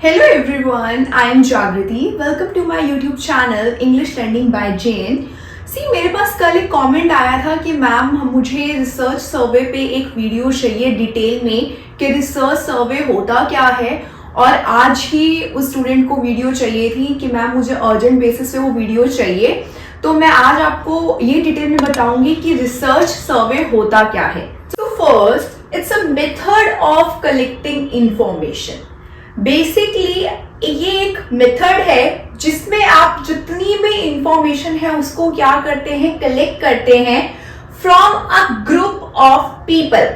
Hello everyone, I am Jagriti. Welcome to my YouTube channel English Trending by Jane. मेरे पास कल एक comment आया था कि मैम मुझे रिसर्च सर्वे पे एक वीडियो चाहिए डिटेल में कि रिसर्च सर्वे होता क्या है, और आज ही उस स्टूडेंट को वीडियो चाहिए थी कि मैम मुझे अर्जेंट बेसिस पे वो वीडियो चाहिए। तो मैं आज आपको ये डिटेल में बताऊंगी कि रिसर्च सर्वे होता क्या है। तो first, it's a method of collecting information. Basically ये एक मेथड है जिसमें आप जितनी भी इंफॉर्मेशन है उसको क्या करते हैं, कलेक्ट करते हैं from a group of people.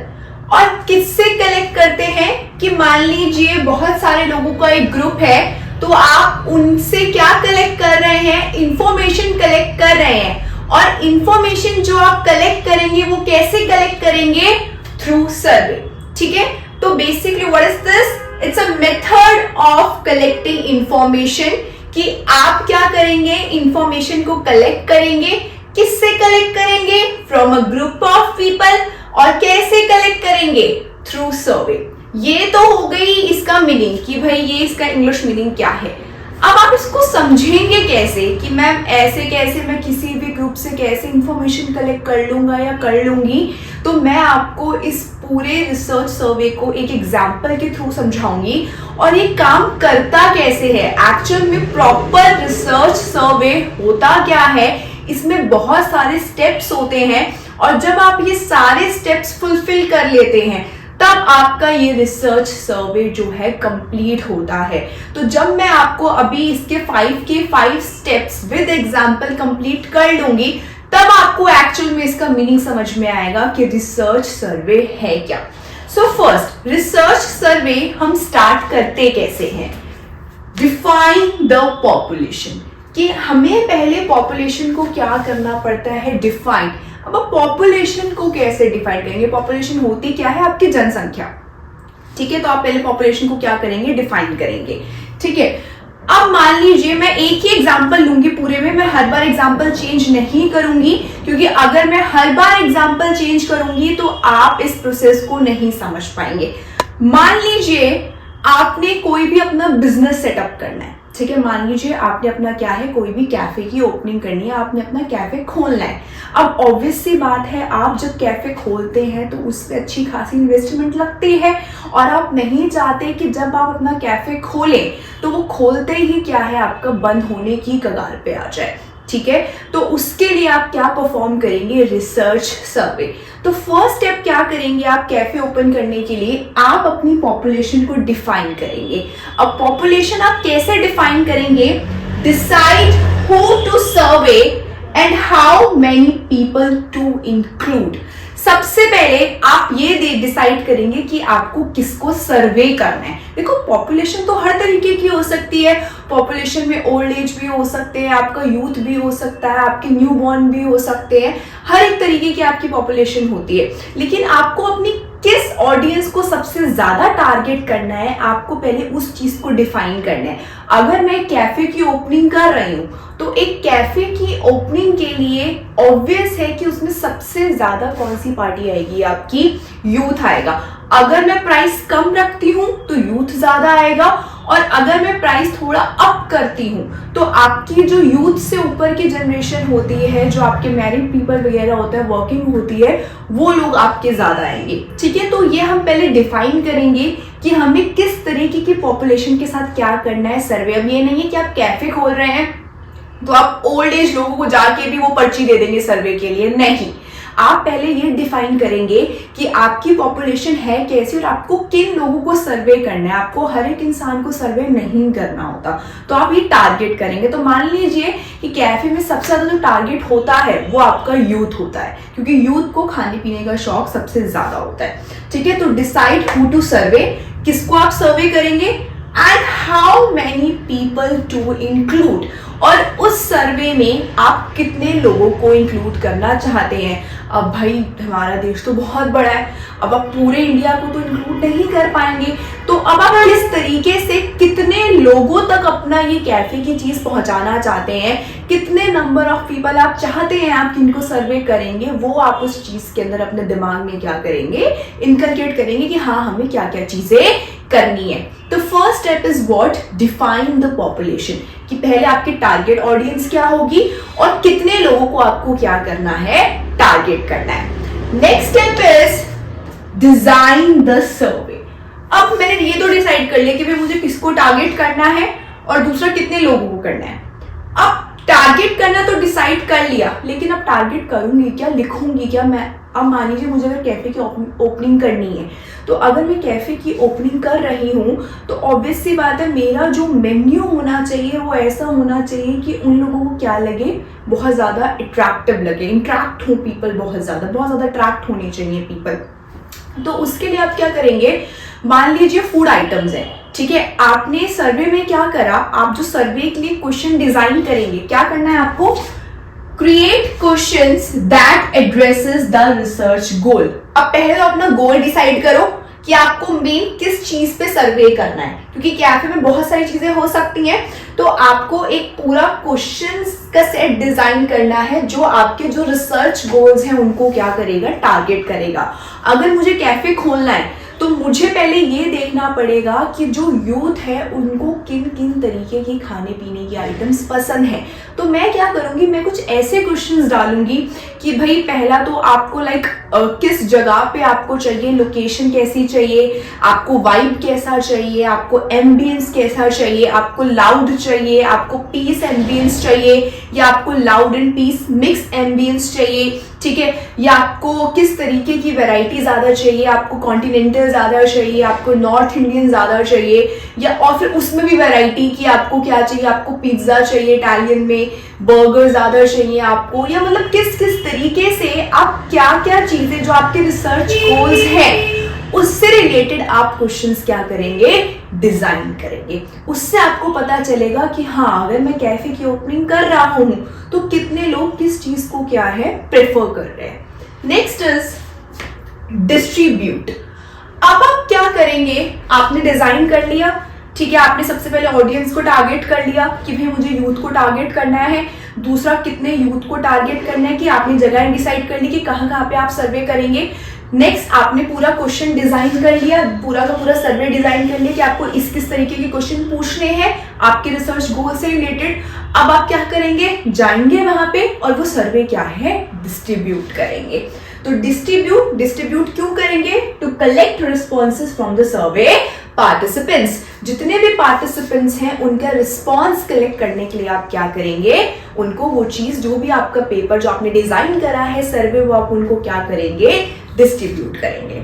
और किससे कलेक्ट करते हैं कि मान लीजिए बहुत सारे लोगों का एक ग्रुप है, तो आप उनसे क्या कलेक्ट कर रहे हैं, इंफॉर्मेशन कलेक्ट कर रहे हैं। और इंफॉर्मेशन जो आप कलेक्ट करेंगे वो कैसे कलेक्ट करेंगे, थ्रू सर्वे। ठीक है, तो basically what is this, it's a method of collecting information कि आप क्या करेंगे, इंफॉर्मेशन को कलेक्ट करेंगे। किससे कलेक्ट करेंगे, from a group of people. और कैसे कलेक्ट करेंगे, थ्रू सर्वे। ये तो हो गई इसका मीनिंग कि भाई ये इसका इंग्लिश मीनिंग क्या है। अब आप इसको समझेंगे कैसे कि मैम ऐसे कैसे मैं किसी भी ग्रुप से कैसे इंफॉर्मेशन कलेक्ट कर लूंगा या कर लूंगी। तो मैं आपको इस पूरे रिसर्च सर्वे को एक एग्जाम्पल के थ्रू समझाऊंगी और ये काम करता कैसे है, एक्चुअल में प्रॉपर रिसर्च सर्वे होता क्या है। इसमें बहुत सारे स्टेप्स होते हैं और जब आप ये सारे स्टेप्स फुलफिल कर लेते हैं तब आपका ये रिसर्च सर्वे जो है कंप्लीट होता है। तो जब मैं आपको अभी इसके 5 स्टेप्स विद एग्जांपल कंप्लीट कर लूंगी तब आपको एक्चुअल में इसका मीनिंग समझ में आएगा कि रिसर्च सर्वे है क्या। सो फर्स्ट, रिसर्च सर्वे हम स्टार्ट करते कैसे हैं, डिफाइन द पॉपुलेशन, कि हमें पहले पॉपुलेशन को क्या करना पड़ता है, डिफाइन। अब पॉपुलेशन को कैसे डिफाइन करेंगे, पॉपुलेशन होती क्या है, आपकी जनसंख्या। ठीक है, तो आप पहले पॉपुलेशन को क्या करेंगे, डिफाइन करेंगे। ठीक है, अब मान लीजिए मैं एक ही एग्जांपल लूंगी पूरे में, मैं हर बार एग्जांपल चेंज नहीं करूंगी, क्योंकि अगर मैं हर बार एग्जांपल चेंज करूंगी तो आप इस प्रोसेस को नहीं समझ पाएंगे। मान लीजिए आपने कोई भी अपना बिजनेस सेटअप करना है। ठीक है, मान लीजिए आपने अपना क्या है, कोई भी कैफे की ओपनिंग करनी है, आपने अपना कैफे खोलना है। अब ऑब्वियस सी बात है, आप जब कैफे खोलते हैं तो उसमें अच्छी खासी इन्वेस्टमेंट लगती है और आप नहीं चाहते कि जब आप अपना कैफे खोलें तो वो खोलते ही क्या है, आपका बंद होने की कगार पे आ जाए। ठीक है, तो उसके लिए आप क्या परफॉर्म करेंगे, रिसर्च सर्वे। तो फर्स्ट स्टेप क्या करेंगे, आप कैफे ओपन करने के लिए आप अपनी पॉपुलेशन को डिफाइन करेंगे। अब पॉपुलेशन आप कैसे डिफाइन करेंगे, decide who to survey and how many people to include. सबसे पहले आप ये डिसाइड करेंगे कि आपको किसको सर्वे करना है। देखो, पॉपुलेशन तो हर तरीके की हो सकती है। पॉपुलेशन में ओल्ड एज भी हो सकते हैं, आपका यूथ भी हो सकता है, आपके न्यू बॉर्न भी हो सकते हैं, हर एक तरीके की आपकी पॉपुलेशन होती है। लेकिन आपको अपनी किस ऑडियंस को सबसे ज्यादा टारगेट करना है, आपको पहले उस चीज को डिफाइन करना है। अगर मैं कैफे की ओपनिंग कर रही हूं तो एक कैफे की ओपनिंग के लिए ऑब्वियस है कि उसमें सबसे ज्यादा कौन सी पार्टी आएगी, आपकी यूथ आएगा। अगर मैं प्राइस कम रखती हूं तो यूथ ज्यादा आएगा, और अगर मैं प्राइस थोड़ा अप करती हूं तो आपकी जो यूथ से ऊपर की जनरेशन होती है, जो आपके मैरिड पीपल वगैरह होता है, वर्किंग होती है, वो लोग आपके ज्यादा आएंगे। ठीक है, तो ये हम पहले डिफाइन करेंगे कि हमें किस तरीके की पॉपुलेशन के साथ क्या करना है सर्वे। अब ये नहीं है कि आप कैफे खोल रहे हैं तो आप ओल्ड एज लोगों को जाके भी वो पर्ची दे देंगे सर्वे के लिए, नहीं। आप पहले ये डिफाइन करेंगे कि आपकी पॉपुलेशन है कैसी और आपको किन लोगों को सर्वे करना है। आपको हर एक इंसान को सर्वे नहीं करना होता, तो आप ये टारगेट करेंगे। तो मान लीजिए कि कैफे में सबसे ज्यादा जो टारगेट होता है वो आपका यूथ होता है, क्योंकि यूथ को खाने पीने का शौक सबसे ज्यादा होता है। ठीक है, तो डिसाइड हु टू सर्वे, किसको आप सर्वे करेंगे, and how many people to include, और उस सर्वे में आप कितने लोगों को इंक्लूड करना चाहते हैं। अब भाई हमारा देश तो बहुत बड़ा है, अब आप पूरे इंडिया को तो इंक्लूड नहीं कर पाएंगे, तो अब आप किस तरीके से कितने लोगों तक अपना ये कैफे की चीज पहुंचाना चाहते हैं, कितने नंबर ऑफ पीपल आप चाहते हैं आप किनको सर्वे करेंगे, वो आप उस चीज के अंदर अपने दिमाग में क्या करेंगे, इनकलकेट करेंगे कि हाँ हमें क्या क्या चीजें करनी है। तो first step is what, define the population, कि पहले आपकी टारगेट ऑडियंस क्या होगी और कितने लोगों को आपको क्या करना है, टारगेट करना है। Next step is design the survey. अब मैंने ये तो डिसाइड कर लिया कि भाई मुझे किसको टारगेट करना है और दूसरा कितने लोगों को करना है। अब टारगेट करना तो डिसाइड कर लिया, लेकिन अब टारगेट करूंगी क्या, लिखूंगी क्या मैं। अब मान लीजिए मुझे अगर कैफे की ओपनिंग करनी है, तो अगर मैं कैफे की ओपनिंग कर रही हूँ तो ऑब्वियस सी बात है मेरा जो मेन्यू होना चाहिए वो ऐसा होना चाहिए कि उन लोगों को क्या लगे, बहुत ज़्यादा अट्रैक्टिव लगे, इंट्रैक्ट हो पीपल, बहुत ज़्यादा अट्रैक्ट होने चाहिए पीपल। तो उसके लिए आप क्या करेंगे, मान लीजिए फूड आइटम्स है, ठीक है। आपने सर्वे में क्या करा, आप जो सर्वे के लिए क्वेश्चन डिजाइन करेंगे, क्या करना है आपको, create questions that addresses the research गोल। अब पहले तो अपना गोल डिसाइड करो कि आपको मेन किस चीज पे सर्वे करना है, क्योंकि कैफे में बहुत सारी चीजें हो सकती हैं। तो आपको एक पूरा क्वेश्चंस का सेट डिजाइन करना है जो आपके जो रिसर्च गोल्स हैं उनको क्या करेगा, टारगेट करेगा। अगर मुझे कैफे खोलना है तो मुझे पहले ये देखना पड़ेगा कि जो यूथ है उनको किन किन तरीके की खाने पीने की आइटम्स पसंद है। तो मैं क्या करूँगी, मैं कुछ ऐसे क्वेश्चंस डालूंगी कि भाई पहला तो आपको किस जगह पे आपको चाहिए, लोकेशन कैसी चाहिए, आपको वाइब कैसा चाहिए, आपको एम्बियंस कैसा चाहिए, आपको लाउड चाहिए, आपको पीस एम्बियंस चाहिए, या आपको loud and peace mix ambience चाहिए, ठीक है, या आपको किस तरीके की वैरायटी ज़्यादा चाहिए, आपको कॉन्टिनेंटल ज़्यादा चाहिए, आपको नॉर्थ इंडियन ज़्यादा चाहिए, या और फिर उसमें भी वैरायटी की आपको क्या चाहिए, आपको पिज्ज़ा चाहिए इटालियन में, बर्गर ज़्यादा चाहिए आपको, या मतलब किस किस तरीके से आप क्या क्या चीज़ें जो आपके रिसर्च गोल्स हैं उससे रिलेटेड आप क्वेश्चंस क्या करेंगे, डिजाइन करेंगे। उससे आपको पता चलेगा कि हाँ, अगर मैं कैफे की ओपनिंग कर रहा हूं तो कितने लोग किस चीज को क्या है, प्रेफर कर रहे हैं। Next is distribute. अब आप क्या करेंगे, आपने डिजाइन कर लिया, ठीक है, आपने सबसे पहले ऑडियंस को टारगेट कर लिया कि भाई मुझे यूथ को टारगेट करना है, दूसरा कितने यूथ को टारगेट करना है, कि आपने जगह डिसाइड कर ली कि कहाँ पे आप सर्वे करेंगे। नेक्स्ट आपने पूरा क्वेश्चन डिजाइन कर लिया, पूरा का पूरा सर्वे डिजाइन कर लिया कि आपको किस तरीके के क्वेश्चन पूछने हैं आपके रिसर्च गोल से रिलेटेड। अब आप क्या करेंगे, जाएंगे वहां पे और वो सर्वे क्या है, डिस्ट्रीब्यूट करेंगे। तो डिस्ट्रीब्यूट क्यों करेंगे, to collect responses from the survey participants. जितने भी पार्टिसिपेंट्स हैं उनका रिस्पॉन्स कलेक्ट करने के लिए आप क्या करेंगे, उनको वो चीज जो भी आपका पेपर जो आपने डिजाइन करा है सर्वे, वो आप उनको क्या करेंगे, डिस्ट्रीब्यूट करेंगे।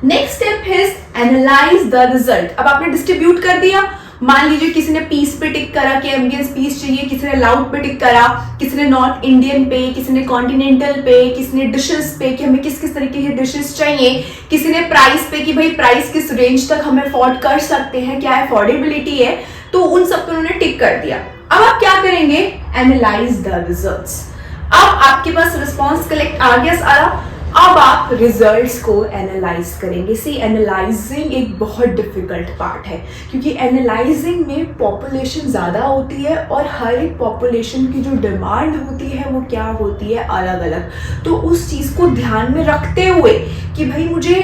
Next step is analyse the result. अब आपने डिस्ट्रीब्यूट कर दिया, मान लीजिए किसी ने पीस पे टिक करा कि एम्बियंस पीस चाहिए, किसी ने लाउड पे टिक करा, किसी ने नॉर्थ इंडियन पे, किसी ने कॉन्टिनेंटल पे, किसी ने डिशेस पे कि हमें किस किस तरीके की डिशेस चाहिए, किसी ने प्राइस पे कि भाई प्राइस किस रेंज तक हम अफोर्ड कर सकते हैं, क्या अफोर्डेबिलिटी है, तो उन सब पे उन्होंने टिक कर दिया। अब आप क्या करेंगे, एनालाइज द रिजल्ट्स। अब आपके पास रिस्पॉन्स कलेक्ट आ गया सारा, अब आप रिजल्ट्स को एनालाइज करेंगे। सी एनालाइजिंग एक बहुत डिफिकल्ट पार्ट है, क्योंकि एनालाइजिंग में पॉपुलेशन ज़्यादा होती है और हर एक पॉपुलेशन की जो डिमांड होती है वो क्या होती है, अलग अलग। तो उस चीज़ को ध्यान में रखते हुए कि भाई मुझे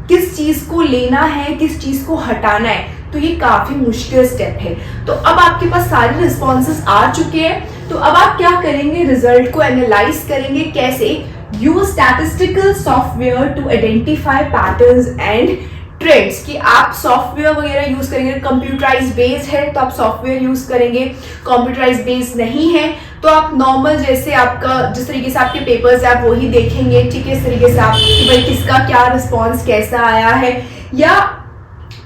किस चीज़ को लेना है, किस चीज़ को हटाना है, तो ये काफ़ी मुश्किल स्टेप है। तो अब आपके पास सारे रिस्पॉन्सेज आ चुके हैं, तो अब आप क्या करेंगे, रिजल्ट को एनालाइज करेंगे। कैसे, use statistical software to identify patterns and trends. कि आप सॉफ्टवेयर वगैरह यूज करेंगे, कंप्यूटराइज बेस्ड है तो आप सॉफ्टवेयर यूज करेंगे, कंप्यूटराइज बेस्ड नहीं है तो आप नॉर्मल जैसे आपका जिस तरीके से आपके पेपर्स है आप वही देखेंगे, ठीक है, इस तरीके से आप कि भाई किसका क्या रिस्पॉन्स कैसा आया है। या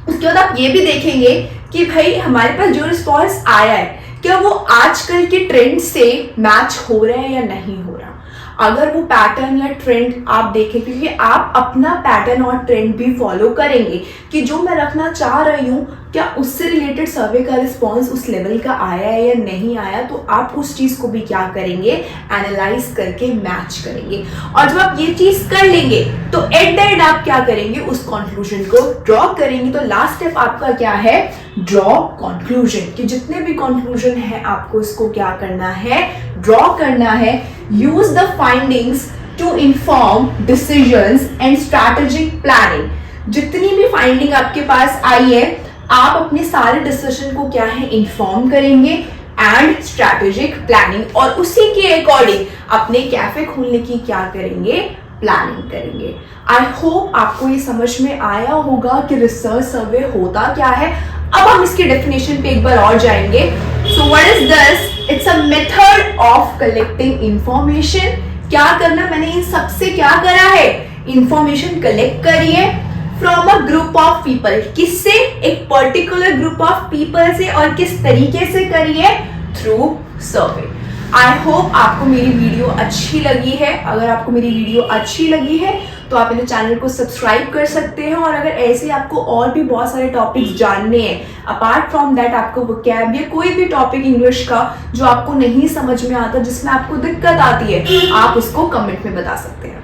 उसके बाद आप ये भी देखेंगे कि भाई हमारे पास जो रिस्पॉन्स आया है क्या वो आजकल के ट्रेंड से मैच हो रहा है या नहीं हो रहा। अगर वो पैटर्न या ट्रेंड आप देखें, क्योंकि आप अपना पैटर्न और ट्रेंड भी फॉलो करेंगे कि जो मैं रखना चाह रही हूँ क्या उससे रिलेटेड सर्वे का रिस्पॉन्स उस लेवल का आया है या नहीं आया, तो आप उस चीज़ को भी क्या करेंगे, एनालाइज करके मैच करेंगे। और जब आप ये चीज़ कर लेंगे तो एट द एंड आप क्या करेंगे, उस कंक्लूजन को ड्रॉ करेंगे। तो लास्ट स्टेप आपका क्या है, ड्रॉ कंक्लूजन। कि जितने भी कंक्लूजन है आपको इसको क्या करना है, ड्रॉ करना है। Use the findings to inform decisions and strategic planning. जितनी भी फाइंडिंग आपके पास आई है, आप अपने सारे डिसीजन को क्या है इन्फॉर्म करेंगे एंड स्ट्रैटेजिक प्लानिंग, और उसी के अकॉर्डिंग अपने कैफे खोलने की क्या करेंगे, प्लानिंग करेंगे। आई होप आपको ये समझ में आया होगा कि रिसर्च सर्वे होता क्या है। अब हम इसके डेफिनेशन पे एक बार और जाएंगे। So what is this? It's a method of collecting information. क्या करना, मैंने इन सबसे क्या करा है, इंफॉर्मेशन कलेक्ट करिए from a group of people. किससे? एक पर्टिकुलर ग्रुप ऑफ पीपल से। और किस तरीके से करिए? Through survey. आई होप आपको मेरी वीडियो अच्छी लगी है। अगर आपको मेरी वीडियो अच्छी लगी है तो आप मेरे चैनल को सब्सक्राइब कर सकते हैं, और अगर ऐसे आपको और भी बहुत सारे टॉपिक्स जानने हैं, अपार्ट फ्रॉम दैट आपको वोकैब या कोई भी टॉपिक इंग्लिश का जो आपको नहीं समझ में आता, जिसमें आपको दिक्कत आती है, आप उसको कमेंट में बता सकते हैं।